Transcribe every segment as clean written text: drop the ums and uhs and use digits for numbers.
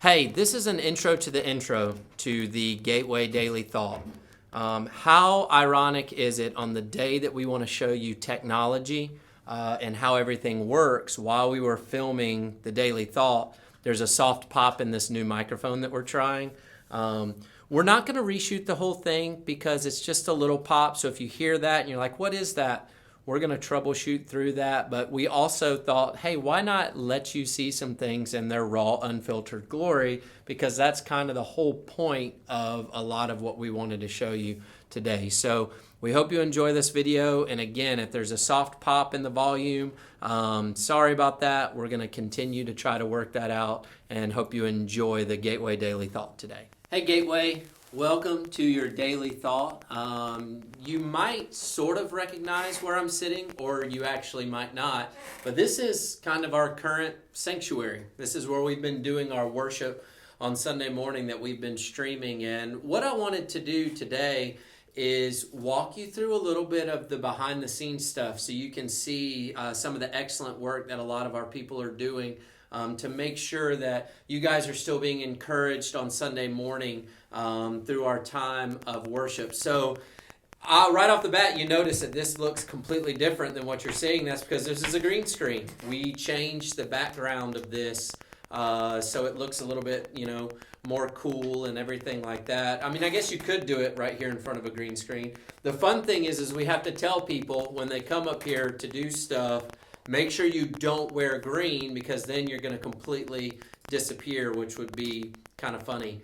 Hey, this is an intro to the intro to the Gateway Daily Thought. How ironic is it on the day that we want to show you technology and how everything works while we were filming the Daily Thought, there's a soft pop in this new microphone that we're trying. We're not going to reshoot the whole thing because it's just a little pop. So if you hear that and you're like, what is that? We're going to troubleshoot through that, but we also thought, hey, why not let you see some things in their raw, unfiltered glory? Because that's kind of the whole point of a lot of what we wanted to show you today. So we hope you enjoy this video. And again, if there's a soft pop in the volume, sorry about that. We're going to continue to try to work that out and hope you enjoy the Gateway Daily Thought today. Hey, Gateway. Welcome to your Daily Thought. You might sort of recognize where I'm sitting, or you actually might not, but this is kind of our current sanctuary. This is where we've been doing our worship on Sunday morning that we've been streaming. And what I wanted to do today is walk you through a little bit of the behind the scenes stuff so you can see some of the excellent work that a lot of our people are doing to make sure that you guys are still being encouraged on Sunday morning through our time of worship. So right off the bat, you notice that this looks completely different than what you're seeing. That's because this is a green screen. We changed the background of this so it looks a little bit, more cool and everything like that. I mean, I guess you could do it right here in front of a green screen. The fun thing is we have to tell people when they come up here to do stuff, make sure you don't wear green because then you're going to completely disappear, which would be kind of funny.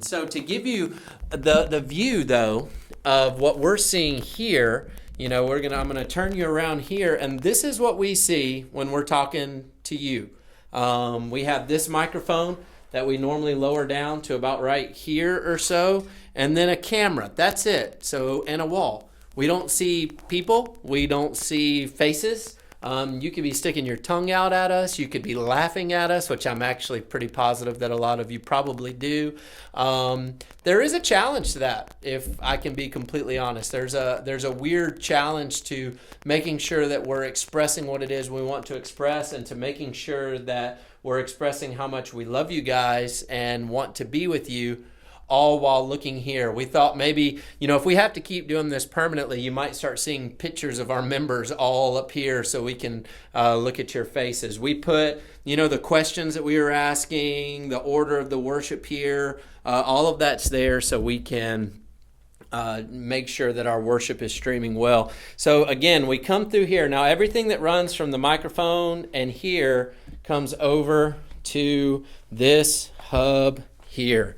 So to give you the view, though, of what we're seeing here, I'm going to turn you around here, and this is what we see when we're talking to you. We have this microphone that we normally lower down to about right here or so, and then a camera. That's it. So, and a wall. We don't see people. We don't see faces. You could be sticking your tongue out at us. You could be laughing at us, which I'm actually pretty positive that a lot of you probably do. There is a challenge to that, if I can be completely honest. There's a weird challenge to making sure that we're expressing what it is we want to express and to making sure that we're expressing how much we love you guys and want to be with you, all while looking here. We thought maybe, if we have to keep doing this permanently, you might start seeing pictures of our members all up here so we can look at your faces. We put, the questions that we were asking, the order of the worship here, all of that's there so we can make sure that our worship is streaming well. So again, we come through here. Now everything that runs from the microphone and here comes over to this hub here.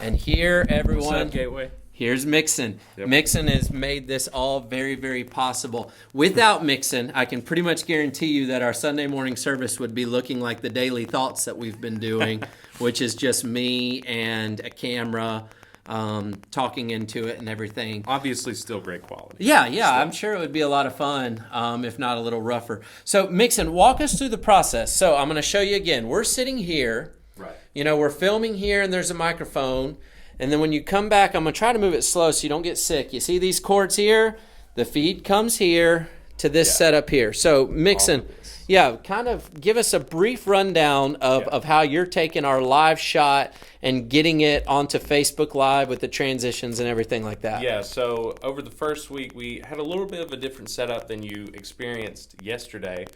And here, everyone, What's up, Gateway? Here's Mixon. Yep. Mixon has made this all very, very possible. Without Mixon, I can pretty much guarantee you that our Sunday morning service would be looking like the daily thoughts that we've been doing, which is just me and a camera talking into it and everything. Obviously still great quality. Yeah, I'm sure it would be a lot of fun, if not a little rougher. So, Mixon, walk us through the process. So, I'm going to show you again. We're sitting here. Right. We're filming here and there's a microphone. And then when you come back, I'm going to try to move it slow so you don't get sick. You see these cords here? The feed comes here to this setup here. So, Mixon, kind of give us a brief rundown of how you're taking our live shot and getting it onto Facebook Live with the transitions and everything like that. Yeah, so over the first week, we had a little bit of a different setup than you experienced yesterday.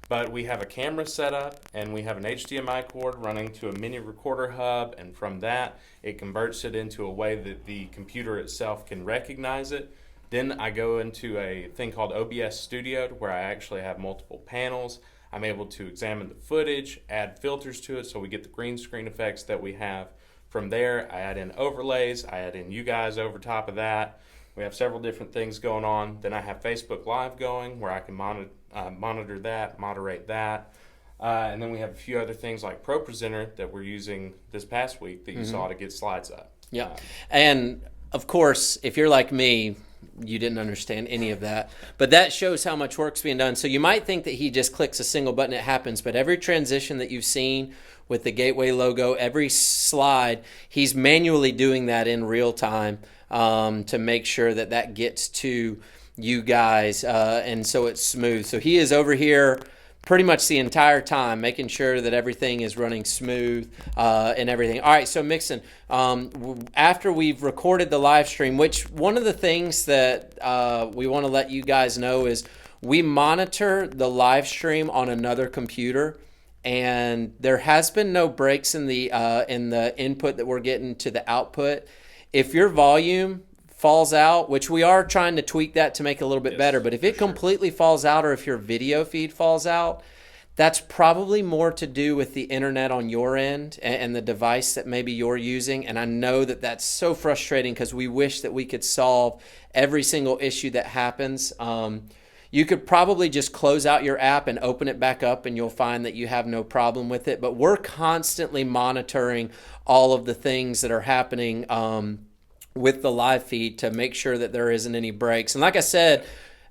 But we have a camera set up, and we have an HDMI cord running to a mini recorder hub, and from that, it converts it into a way that the computer itself can recognize it. Then I go into a thing called OBS Studio, where I actually have multiple panels. I'm able to examine the footage, add filters to it, so we get the green screen effects that we have. From there, I add in overlays, I add in you guys over top of that. We have several different things going on. Then I have Facebook Live going, where I can monitor that, moderate that. And then we have a few other things like ProPresenter that we're using this past week that you saw to get slides up. Yeah. And of course, if you're like me, you didn't understand any of that. But that shows how much work's being done. So you might think that he just clicks a single button, it happens. But every transition that you've seen with the Gateway logo, every slide, he's manually doing that in real time to make sure that gets to you guys. And so it's smooth. So he is over here pretty much the entire time, making sure that everything is running smooth and everything. All right, so Mixon, after we've recorded the live stream, which one of the things that we want to let you guys know is we monitor the live stream on another computer, and there has been no breaks in the input that we're getting to the output. If your volume falls out, which we are trying to tweak that to make it a little bit better, but if it completely falls out or if your video feed falls out, that's probably more to do with the internet on your end and the device that maybe you're using. And I know that that's so frustrating because we wish that we could solve every single issue that happens. You could probably just close out your app and open it back up and you'll find that you have no problem with it. But we're constantly monitoring all of the things that are happening with the live feed to make sure that there isn't any breaks. And like I said,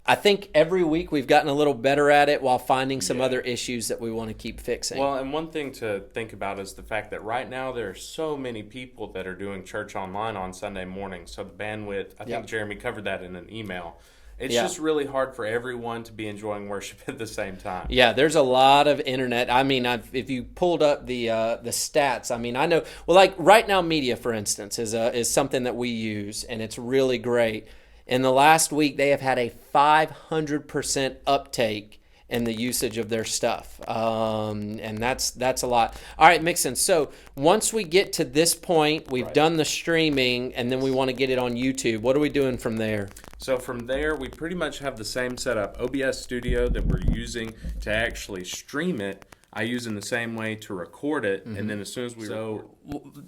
I think every week we've gotten a little better at it while finding some other issues that we want to keep fixing. Well, and one thing to think about is the fact that right now there are so many people that are doing church online on Sunday morning. So the bandwidth, I think Jeremy covered that in an email. It's just really hard for everyone to be enjoying worship at the same time. Yeah, there's a lot of internet. I mean, if you pulled up the stats, I mean, I know. Well, like Right Now Media, for instance, is something that we use, and it's really great. In the last week, they have had a 500% uptake in the usage of their stuff, and that's a lot. All right, Mixon. So once we get to this point, we've done the streaming, and then we want to get it on YouTube. What are we doing from there? So from there, we pretty much have the same setup. OBS Studio that we're using to actually stream it, I use in the same way to record it, and then as soon as we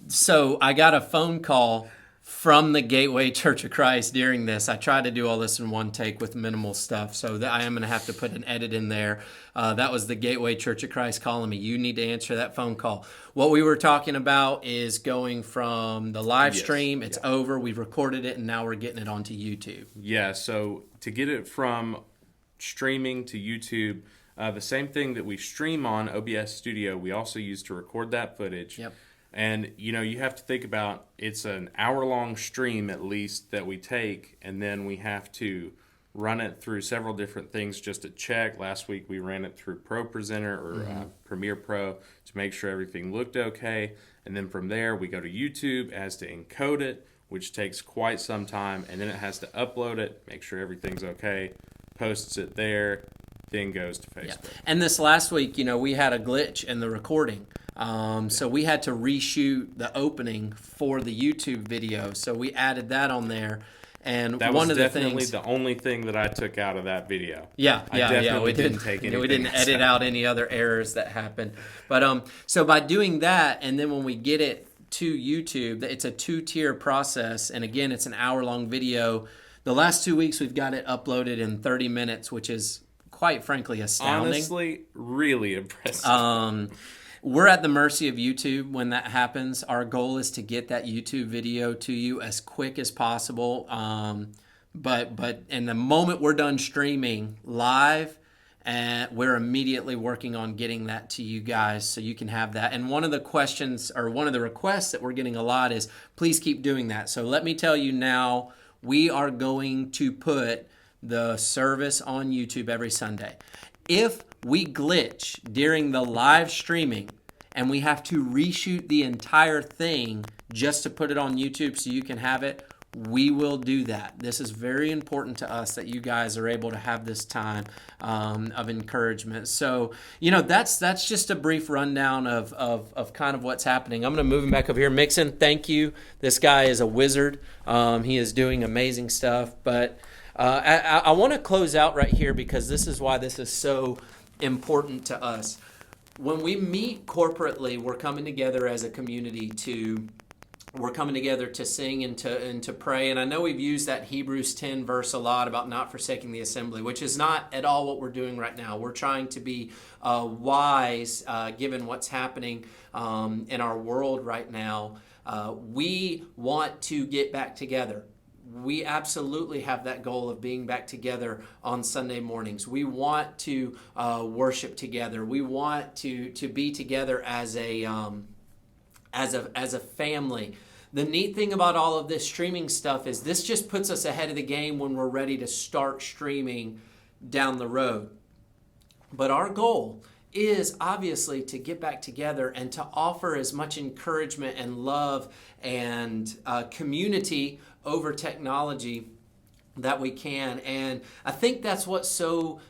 So I got a phone call from the Gateway Church of Christ during this. I tried to do all this in one take with minimal stuff, so that I am going to have to put an edit in there. That was the Gateway Church of Christ calling me. You need to answer that phone call. What we were talking about is going from the live stream. It's over. We've recorded it, and now we're getting it onto YouTube. Yeah, so to get it from streaming to YouTube, the same thing that we stream on OBS Studio, we also use to record that footage. Yep. And, you have to think about it's an hour-long stream at least that we take, and then we have to run it through several different things just to check. Last week we ran it through ProPresenter or Premiere Pro to make sure everything looked okay. And then from there we go to YouTube, it has to encode it, which takes quite some time, and then it has to upload it, make sure everything's okay, posts it there, then goes to Facebook. Yeah. And this last week, we had a glitch in the recording. So we had to reshoot the opening for the YouTube video. So we added that on there. And that one was of the definitely things, the only thing that I took out of that video. We didn't take anything. We didn't edit out any other errors that happened. But so by doing that, and then when we get it to YouTube, it's a 2-tier process. And again, it's an hour-long video. The last 2 weeks, we've got it uploaded in 30 minutes, which is quite frankly astounding. Honestly, really impressive. We're at the mercy of YouTube when that happens. Our goal is to get that YouTube video to you as quick as possible. But in the moment we're done streaming live, we're immediately working on getting that to you guys so you can have that. And one of the questions or one of the requests that we're getting a lot is please keep doing that. So let me tell you now, we are going to put the service on YouTube every Sunday. If we glitch during the live streaming and we have to reshoot the entire thing just to put it on YouTube so you can have it, we will do that. This is very important to us that you guys are able to have this time of encouragement. So, that's just a brief rundown of kind of what's happening. I'm going to move him back over here. Mixon, thank you. This guy is a wizard. He is doing amazing stuff. But I want to close out right here because this is why this is so important to us. When we meet corporately, we're coming together as a community we're coming together to sing and to pray. And I know we've used that Hebrews 10 verse a lot about not forsaking the assembly, which is not at all what we're doing right now. We're trying to be wise given what's happening in our world right now. We want to get back together. We absolutely have that goal of being back together on Sunday mornings. We want to worship together. We want to be together as a family. The neat thing about all of this streaming stuff is this just puts us ahead of the game when we're ready to start streaming down the road. But our goal is obviously to get back together and to offer as much encouragement and love and community over technology that we can. And I think that's what's so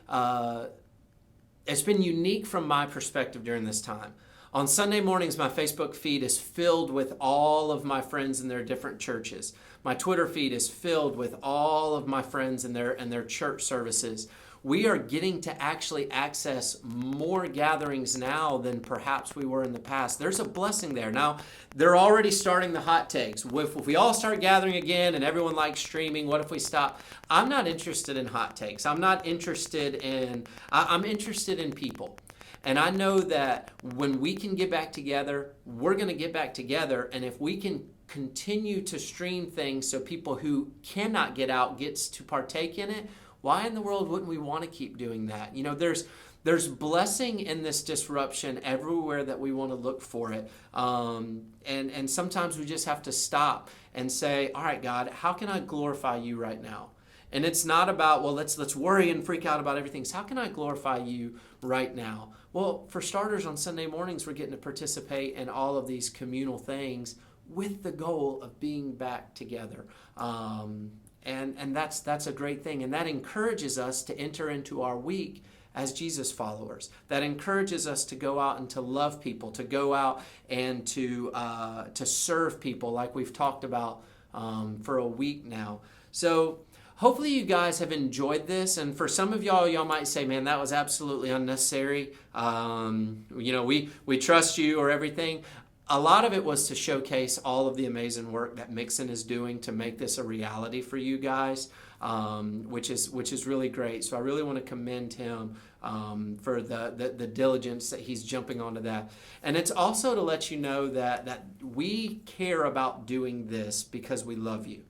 it's been unique from my perspective during this time. On Sunday mornings, my Facebook feed is filled with all of my friends in their different churches. My Twitter feed is filled with all of my friends in their church services. We are getting to actually access more gatherings now than perhaps we were in the past. There's a blessing there. Now, they're already starting the hot takes. If we all start gathering again and everyone likes streaming, what if we stop? I'm not interested in hot takes. I'm interested in people. And I know that when we can get back together, we're going to get back together. And if we can continue to stream things so people who cannot get out gets to partake in it, why in the world wouldn't we want to keep doing that? You know, there's blessing in this disruption everywhere that we want to look for it. And sometimes we just have to stop and say, all right, God, how can I glorify you right now? And it's not about, well, let's worry and freak out about everything. So how can I glorify you right now? Well, for starters, on Sunday mornings, we're getting to participate in all of these communal things with the goal of being back together. And that's a great thing. And that encourages us to enter into our week as Jesus followers. That encourages us to go out and to love people, to go out and to serve people like we've talked about for a week now. So hopefully you guys have enjoyed this. And for some of y'all might say, man, that was absolutely unnecessary. We trust you or everything. A lot of it was to showcase all of the amazing work that Mixon is doing to make this a reality for you guys, which is really great. So I really want to commend him for the diligence that he's jumping onto that. And it's also to let you know that we care about doing this because we love you.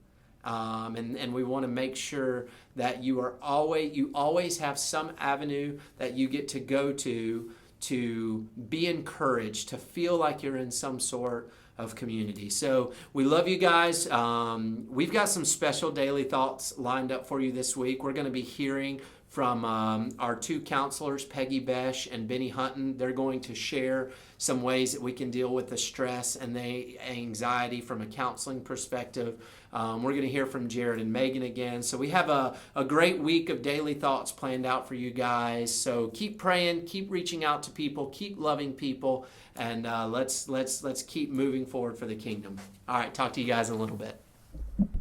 And we want to make sure that you always have some avenue that you get to go to be encouraged, to feel like you're in some sort of community. So we love you guys. We've got some special daily thoughts lined up for you this week. We're going to be hearing from our two counselors, Peggy Besh and Benny Hutton. They're going to share some ways that we can deal with the stress and the anxiety from a counseling perspective. We're going to hear from Jared and Megan again. So we have a great week of daily thoughts planned out for you guys. So keep praying, keep reaching out to people, keep loving people, and let's keep moving forward for the kingdom. All right, talk to you guys in a little bit.